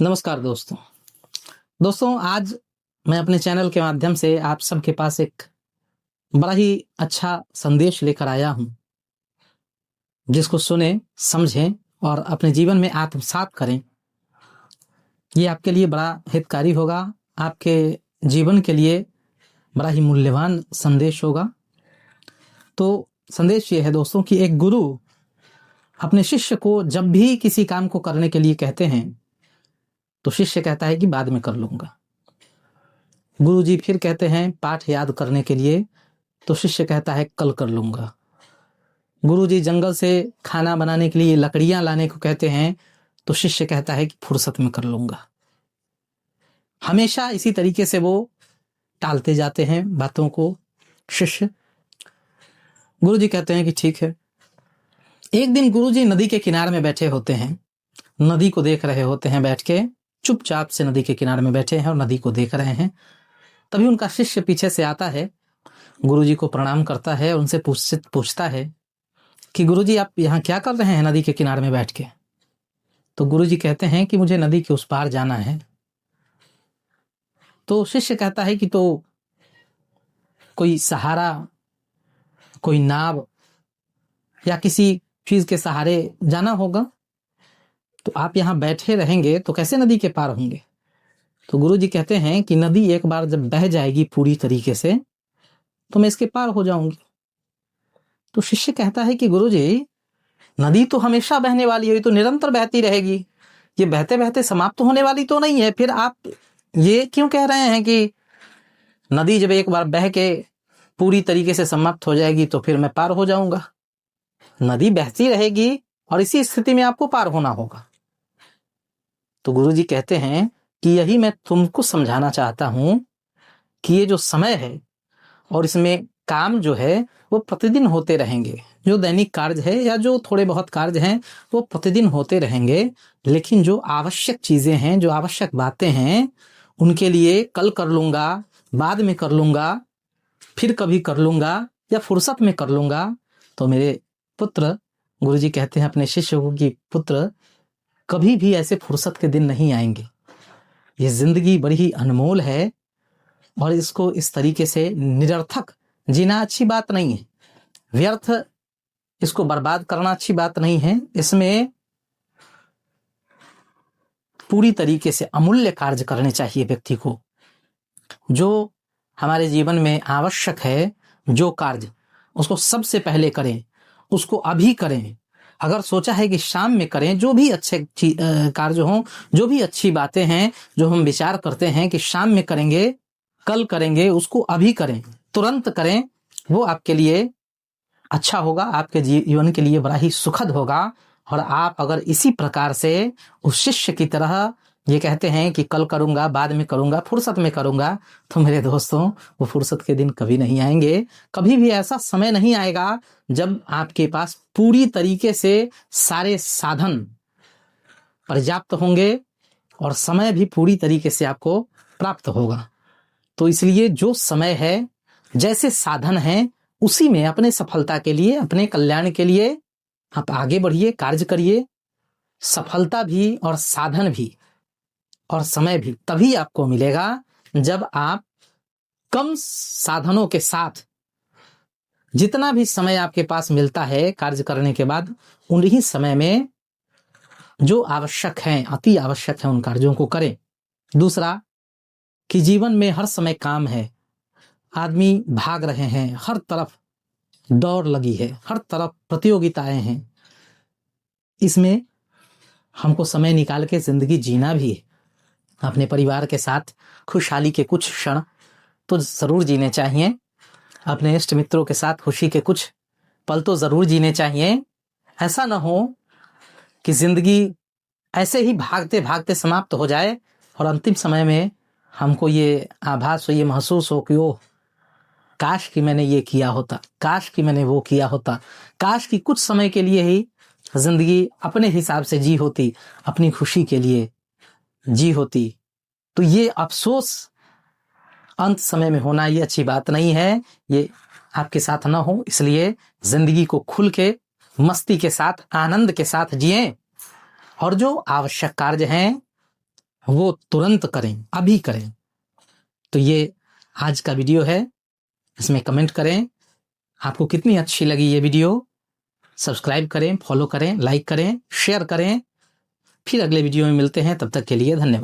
नमस्कार दोस्तों। आज मैं अपने चैनल के माध्यम से आप सबके पास एक बड़ा ही अच्छा संदेश लेकर आया हूं, जिसको सुने, समझें और अपने जीवन में आत्मसात करें। ये आपके लिए बड़ा हितकारी होगा, आपके जीवन के लिए बड़ा ही मूल्यवान संदेश होगा। तो संदेश ये है दोस्तों कि एक गुरु अपने शिष्य को जब भी किसी काम को करने के लिए कहते हैं तो शिष्य कहता है कि बाद में कर लूंगा। गुरुजी फिर कहते हैं पाठ याद करने के लिए, तो शिष्य कहता है कल कर लूंगा। गुरुजी जंगल से खाना बनाने के लिए लकड़ियां लाने को कहते हैं, तो शिष्य कहता है कि फुर्सत में कर लूंगा। हमेशा इसी तरीके से वो टालते जाते हैं बातों को शिष्य। गुरुजी कहते हैं कि ठीक है। एक दिन गुरुजी नदी के किनारे में बैठे होते हैं, नदी को देख रहे होते हैं, बैठ के चुपचाप से नदी के किनारे में बैठे हैं और नदी को देख रहे हैं। तभी उनका शिष्य पीछे से आता है, गुरुजी को प्रणाम करता है और उनसे पूछता है कि गुरुजी आप यहाँ क्या कर रहे हैं नदी के किनारे में बैठ के? तो गुरुजी कहते हैं कि मुझे नदी के उस पार जाना है। तो शिष्य कहता है कि तो कोई सहारा, कोई नाव या किसी चीज के सहारे जाना होगा, तो आप यहाँ बैठे रहेंगे तो कैसे नदी के पार होंगे? तो गुरुजी कहते हैं कि नदी एक बार जब बह जाएगी पूरी तरीके से तो मैं इसके पार हो जाऊंगी। तो शिष्य कहता है कि गुरुजी नदी तो हमेशा बहने वाली है, तो निरंतर बहती रहेगी, ये बहते बहते समाप्त होने वाली तो नहीं है। फिर आप ये क्यों कह रहे हैं कि नदी जब एक बार बह के पूरी तरीके से समाप्त हो जाएगी तो फिर मैं पार हो जाऊंगा? नदी बहती रहेगी और इसी स्थिति में आपको पार होना होगा। तो गुरुजी कहते हैं कि यही मैं तुमको समझाना चाहता हूं कि ये जो समय है और इसमें काम जो है वो प्रतिदिन होते रहेंगे। जो दैनिक कार्य है या जो थोड़े बहुत कार्य हैं वो प्रतिदिन होते रहेंगे, लेकिन जो आवश्यक चीजें हैं, जो आवश्यक बातें हैं, उनके लिए कल कर लूंगा, बाद में कर लूंगा, फिर कभी कर लूंगा या फुर्सत में कर लूंगा। तो मेरे पुत्र, गुरुजी कहते हैं अपने शिष्य को कि पुत्र, कभी भी ऐसे फुर्सत के दिन नहीं आएंगे। ये जिंदगी बड़ी ही अनमोल है और इसको इस तरीके से निरर्थक जीना अच्छी बात नहीं है। व्यर्थ इसको बर्बाद करना अच्छी बात नहीं है। इसमें पूरी तरीके से अमूल्य कार्य करने चाहिए व्यक्ति को। जो हमारे जीवन में आवश्यक है, जो कार्य, उसको सबसे पहले करें, उसको अभी करें। अगर सोचा है कि शाम में करें, जो भी अच्छे कार्य हों, जो भी अच्छी बातें हैं, जो हम विचार करते हैं कि शाम में करेंगे, कल करेंगे, उसको अभी करें, तुरंत करें। वो आपके लिए अच्छा होगा, आपके जीवन के लिए बड़ा ही सुखद होगा। और आप अगर इसी प्रकार से उस शिष्य की तरह ये कहते हैं कि कल करूंगा, बाद में करूंगा, फुर्सत में करूंगा, तो मेरे दोस्तों वो फुर्सत के दिन कभी नहीं आएंगे। कभी भी ऐसा समय नहीं आएगा जब आपके पास पूरी तरीके से सारे साधन पर्याप्त होंगे और समय भी पूरी तरीके से आपको प्राप्त होगा। तो इसलिए जो समय है, जैसे साधन है, उसी में अपने सफलता के लिए, अपने कल्याण के लिए आप आगे बढ़िए, कार्य करिए। सफलता भी और साधन भी और समय भी तभी आपको मिलेगा जब आप कम साधनों के साथ जितना भी समय आपके पास मिलता है कार्य करने के बाद, उन्हीं समय में जो आवश्यक है, अति आवश्यक है, उन कार्यों को करें। दूसरा कि जीवन में हर समय काम है, आदमी भाग रहे हैं, हर तरफ दौड़ लगी है, हर तरफ प्रतियोगिताएं हैं। इसमें हमको समय निकाल के जिंदगी जीना भी है। अपने परिवार के साथ खुशहाली के कुछ क्षण तो जरूर जीने चाहिए। अपने इष्ट मित्रों के साथ खुशी के कुछ पल तो जरूर जीने चाहिए। ऐसा ना हो कि जिंदगी ऐसे ही भागते भागते समाप्त हो जाए और अंतिम समय में हमको ये आभास हो, ये महसूस हो कि ओह, काश कि मैंने ये किया होता, काश कि मैंने वो किया होता, काश कि कुछ समय के लिए ही जिंदगी अपने हिसाब से जी होती, अपनी खुशी के लिए जी होती। तो ये अफसोस अंत समय में होना ये अच्छी बात नहीं है, ये आपके साथ ना हो। इसलिए जिंदगी को खुल के, मस्ती के साथ, आनंद के साथ जिएं और जो आवश्यक कार्य हैं वो तुरंत करें, अभी करें। तो ये आज का वीडियो है, इसमें कमेंट करें आपको कितनी अच्छी लगी ये वीडियो। सब्सक्राइब करें, फॉलो करें, लाइक करें, शेयर करें। फिर अगले वीडियो में मिलते हैं, तब तक के लिए धन्यवाद।